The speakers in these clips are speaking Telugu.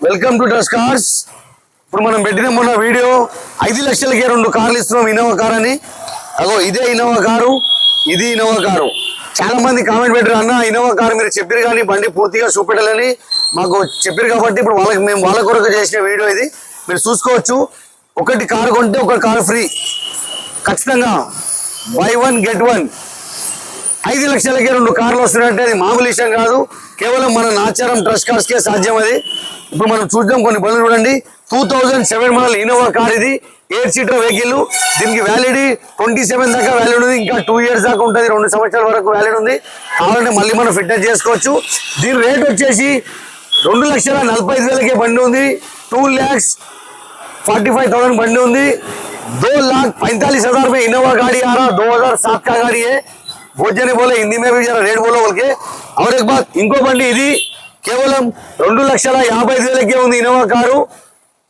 Welcome to trust cars. ఇప్పుడు మనం పెట్టిన మొన్న వీడియో 5 లక్షలకే 2 కార్లు ఇస్తున్నాం, ఇన్నోవా కార్ అని. అగో ఇదే ఇన్నోవా కారు, ఇది ఇన్నోవా కారు. చాలా మంది కామెంట్ పెట్టారు, అన్న ఇన్నోవా కారు మీరు చెప్పారు కానీ బండి పూర్తిగా చూపెట్టాలని మాకు చెప్పారు కాబట్టి ఇప్పుడు మేము వాళ్ళ కొరకు చేసిన వీడియో ఇది. మీరు చూసుకోవచ్చు. ఒకటి కారు కొంటే ఒక కారు ఫ్రీ, ఖచ్చితంగా బై 1 గెట్ 1. 5 లక్షలకే 2 కార్లు వస్తున్నట్టే అది మామూలు విషయం కాదు. కేవలం మన నాచారం ట్రస్ట్ కార్స్ కే సాధ్యం అది. ఇప్పుడు మనం చూద్దాం కొన్ని బండ్లు చూడండి. 2007 మోడల్ ఇన్నోవా కార్ ఇది, 8 సీటర్ వెహికల్. దీనికి వ్యాలిడీ 27 దాకా వ్యాలిడ్ ఉంది, ఇంకా 2 ఇయర్స్ దాకా ఉంటుంది, 2 సంవత్సరాల వరకు వ్యాలిడ్ ఉంది. కావాలంటే మళ్ళీ మనం ఫిట్నెస్ చేసుకోవచ్చు. దీని రేట్ వచ్చేసి 2,45,000 బండి ఉంది, 2,45,000 బండి ఉంది. 2,45,000 में इनोवा गाड़ी आ रहा, 2007 का गाड़ी है. भोजने बोले हिंदी में भी जरा रेट बोलो बोल के. और एक बात, इंको बंडी ఇది కేవలం 2,55,000 ఉంది ఇన్నోవా కారు.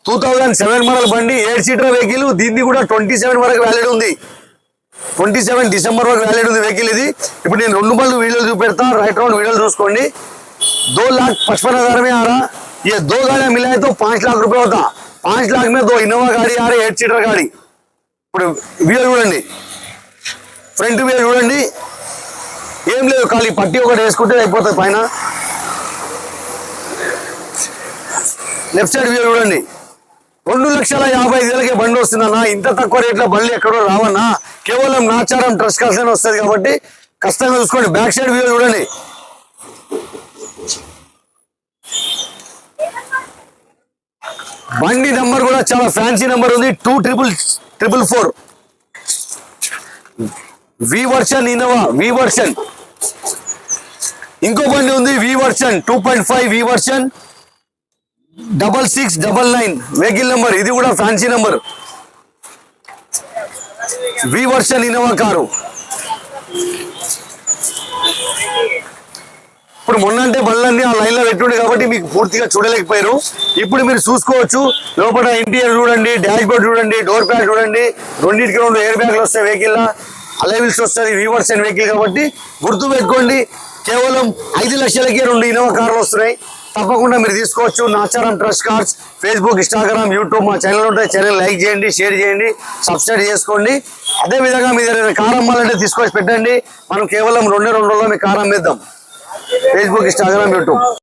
2007 మోడల్ బండి, 8 సీటర్ వెహికల్. దీన్ని కూడా 27 వరకు వ్యాలిడ్ ఉంది, 27 డిసెంబర్ వరకు వ్యాలిడ్ ఉంది వెహికల్ ఇది. ఇప్పుడు నేను 2 బండ్లు వీడియోలు చూపెడతా, రైట్ రౌండ్ వీడియోలు చూసుకోండి. 2,55,000 में आ रहा. ये 2 गाड़ियां मिलाए तो 5 लाख रुपए होता. 5 लाख में 2 इनोवा गाड़ी आ रही, 8 सीटर गाड़ी. ఇప్పుడు వీడియో చూడండి, ఫ్రంట్ వీడియో చూడండి. ఏం లేదు, ఖాళీ పట్టి ఒకటి వేసుకుంటే అయిపోతుంది పైన. లెఫ్ట్ సైడ్ వ్యూ చూడండి. 2,55,000 బండి వస్తుందన్నా. ఇంత తక్కువ రేట్లో బండ్లు ఎక్కడో రావన్నా, కేవలం నాచారం ట్రస్ట్ కార్స్ వస్తుంది కాబట్టి ఖచ్చితంగా చూసుకోండి. బ్యాక్ సైడ్ వ్యూ చూడండి. బండి నంబర్ కూడా చాలా ఫ్యాన్సీ నంబర్ ఉంది, 2,444 వి వర్షన్ ఇన్నోవా, వి వర్షన్. ఇంకో బండి ఉంది వి వర్షన్ 2.5 వి వర్షన్ 6699 వెహికల్ నంబర్. ఇది కూడా ఫ్యాన్సీ నంబర్, వి వర్షన్ ఇన్నోవా కారు. ఇప్పుడు మొన్నంటే బండ్లన్నీ ఆ లైన్ లో పెట్టుండే కాబట్టి మీకు పూర్తిగా చూడలేకపోయారు. ఇప్పుడు మీరు చూసుకోవచ్చు. లోపల ఇంటీరియర్ చూడండి, డాష్ బోర్డ్ చూడండి, డోర్ ప్యాడ్ చూడండి. రెండింటికి 2 ఎయిర్ బ్యాగ్లు వస్తాయి వెహికల్, అలైవిల్స్ వస్తుంది. వి వర్షన్ వెహికల్ కాబట్టి గుర్తు పెట్టుకోండి. కేవలం 5 లక్షలకే 2 ఇన్నోవా కార్లు వస్తున్నాయి. తప్పకుండా మీరు తీసుకోవచ్చు. Nacharam trust cars Facebook, Instagram, YouTube మా ఛానల్ ఉంటాయి. ఛానల్ లైక్ చేయండి, షేర్ చేయండి, సబ్స్క్రైబ్ చేసుకోండి. అదేవిధంగా మీ దగ్గర కార్ అమ్మాలంటే తీసుకొచ్చి పెట్టండి. మనం కేవలం 2 రోజుల్లో మీ కార్ అమ్మేద్దాం. Facebook, Instagram, YouTube.